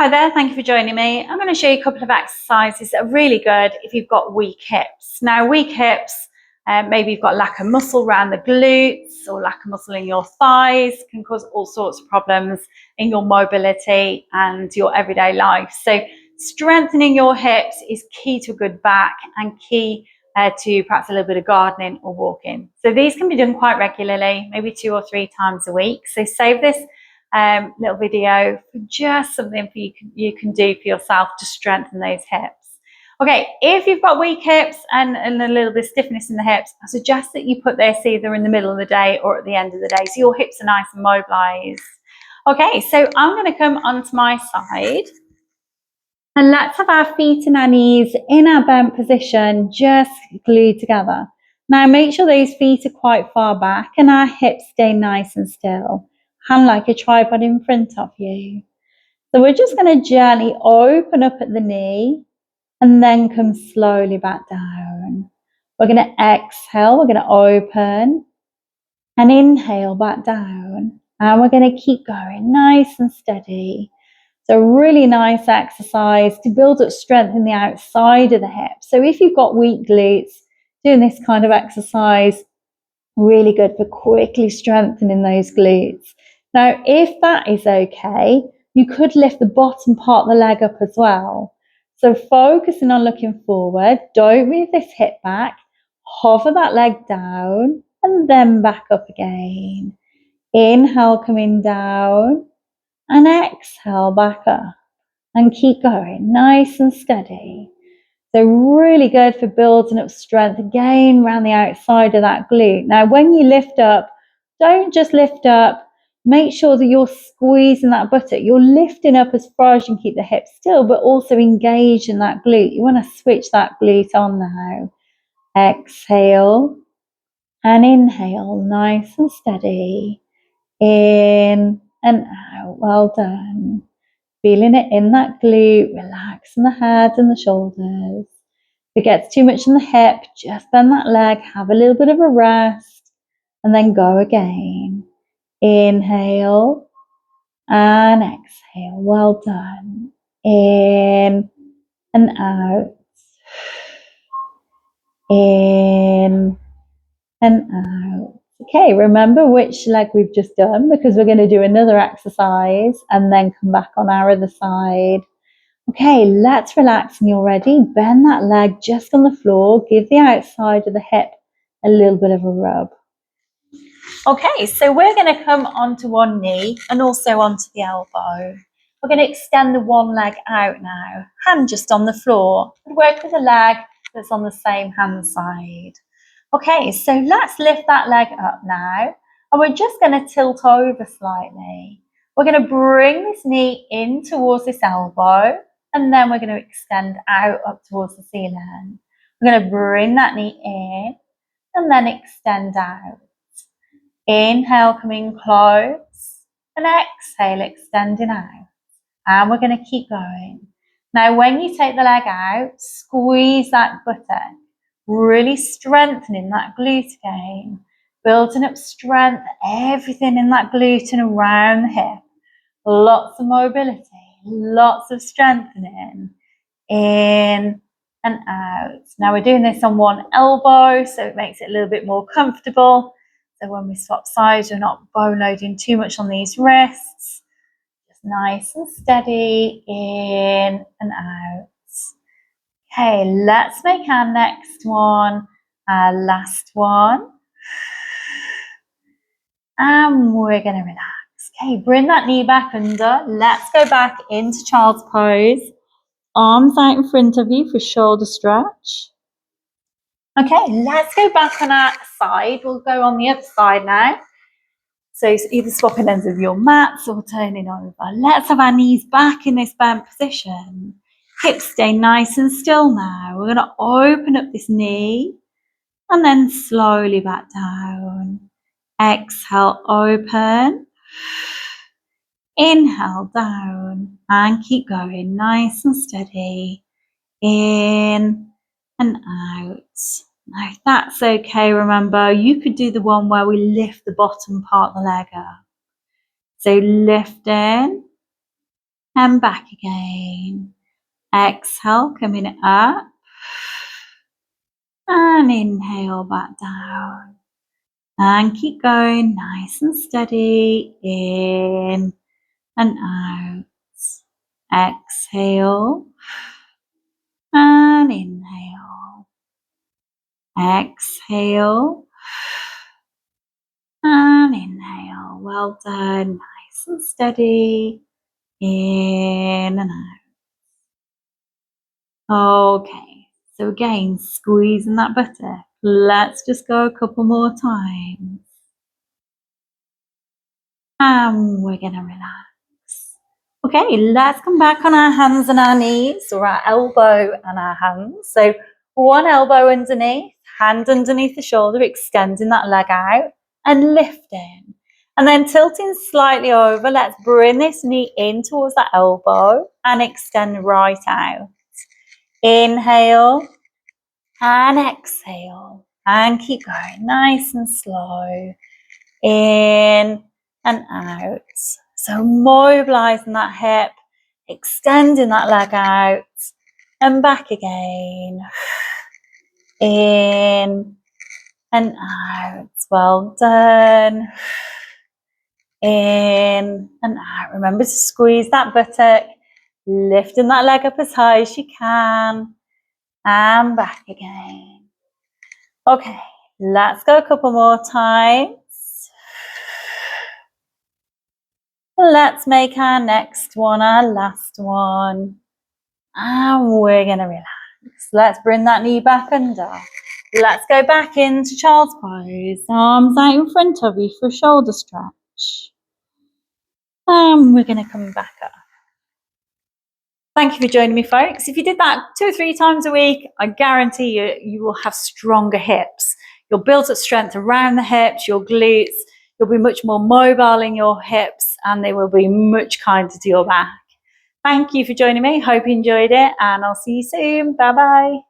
Hi there, thank you for joining me. I'm going to show you a couple of exercises that are really good if you've got weak hips. Now, weak hips, maybe you've got lack of muscle around the glutes or lack of muscle in your thighs, can cause all sorts of problems in your mobility and your everyday life. So strengthening your hips is key to a good back and key to perhaps a little bit of gardening or walking. So these can be done quite regularly, maybe 2 or 3 times a week. So save this little video for just something for you can do for yourself to strengthen those hips. Okay, if you've got weak hips and a little bit of stiffness in the hips, I suggest that you put this either in the middle of the day or at the end of the day so your hips are nice and mobilized. Okay, so I'm going to come onto my side and let's have our feet and our knees in our bent position, just glued together. Now make sure those feet are quite far back and our hips stay nice and still. Hand like a tripod in front of you. So we're just going to gently open up at the knee and then come slowly back down. We're going to exhale, we're going to open and inhale back down. And we're going to keep going nice and steady. So really nice exercise to build up strength in the outside of the hip. So if you've got weak glutes, doing this kind of exercise, really good for quickly strengthening those glutes. Now, if that is okay, you could lift the bottom part of the leg up as well. So focusing on looking forward, don't move this hip back, hover that leg down and then back up again. Inhale, coming down and exhale back up and keep going nice and steady. So really good for building up strength again around the outside of that glute. Now, when you lift up, don't just lift up. Make sure that you're squeezing that buttock. You're lifting up as far as you can keep the hips still, but also engage in that glute. You want to switch that glute on now. Exhale and inhale, nice and steady. In and out. Well done. Feeling it in that glute, relaxing the head and the shoulders. If it gets too much in the hip, just bend that leg, have a little bit of a rest, and then go again. Inhale and exhale. Well done. In and out. In and out. Okay, remember which leg we've just done because we're going to do another exercise and then come back on our other side. Okay, let's relax and you're ready. Bend that leg just on the floor. Give the outside of the hip a little bit of a rub. Okay, so we're going to come onto one knee and also onto the elbow. We're going to extend the one leg out now. Hand just on the floor. Work with the leg that's on the same hand side. Okay, so let's lift that leg up now. And we're just going to tilt over slightly. We're going to bring this knee in towards this elbow. And then we're going to extend out up towards the ceiling. We're going to bring that knee in and then extend out. Inhale, coming close. And exhale, extending out. And we're going to keep going. Now, when you take the leg out, squeeze that buttock. Really strengthening that glute again. Building up strength, everything in that glute and around the hip. Lots of mobility. Lots of strengthening. In and out. Now we're doing this on one elbow, so it makes it a little bit more comfortable. So when we swap sides, we're not bone loading too much on these wrists. Just nice and steady. In and out. Okay, let's make our next one our last one. And we're going to relax. Okay, bring that knee back under. Let's go back into child's pose. Arms out in front of you for shoulder stretch. Okay, let's go back on our side. We'll go on the other side now. So either swapping ends of your mats or turning over. Let's have our knees back in this bent position. Hips stay nice and still now. We're going to open up this knee and then slowly back down. Exhale, open. Inhale, down and keep going nice and steady. In and out. Now, if that's okay, remember, you could do the one where we lift the bottom part of the leg up. So lift in and back again. Exhale, coming up, and inhale back down. And keep going, nice and steady, in and out. Exhale, and inhale. Exhale, and inhale. Well done, nice and steady, in and out. Okay, so again, squeezing that buttock. Let's just go a couple more times. And we're gonna relax. Okay, let's come back on our hands and our knees, or our elbow and our hands. So one elbow underneath, hand underneath the shoulder, extending that leg out and lifting. And then tilting slightly over, let's bring this knee in towards that elbow and extend right out. Inhale and exhale. And keep going, nice and slow. In and out. So mobilizing that hip, extending that leg out, and back again. In and out. Well done. In and out. Remember to squeeze that buttock, lifting that leg up as high as you can, and back again. Okay, let's go a couple more times. Let's make our next one our last one. And we're going to relax. Let's bring that knee back under. Let's go back into child's pose. Arms out in front of you for a shoulder stretch. And we're going to come back up. Thank you for joining me, folks. If you did that 2 or 3 times a week, I guarantee you will have stronger hips. You'll build up strength around the hips, your glutes. You'll be much more mobile in your hips, and they will be much kinder to your back. Thank you for joining me. Hope you enjoyed it, and I'll see you soon. Bye-bye.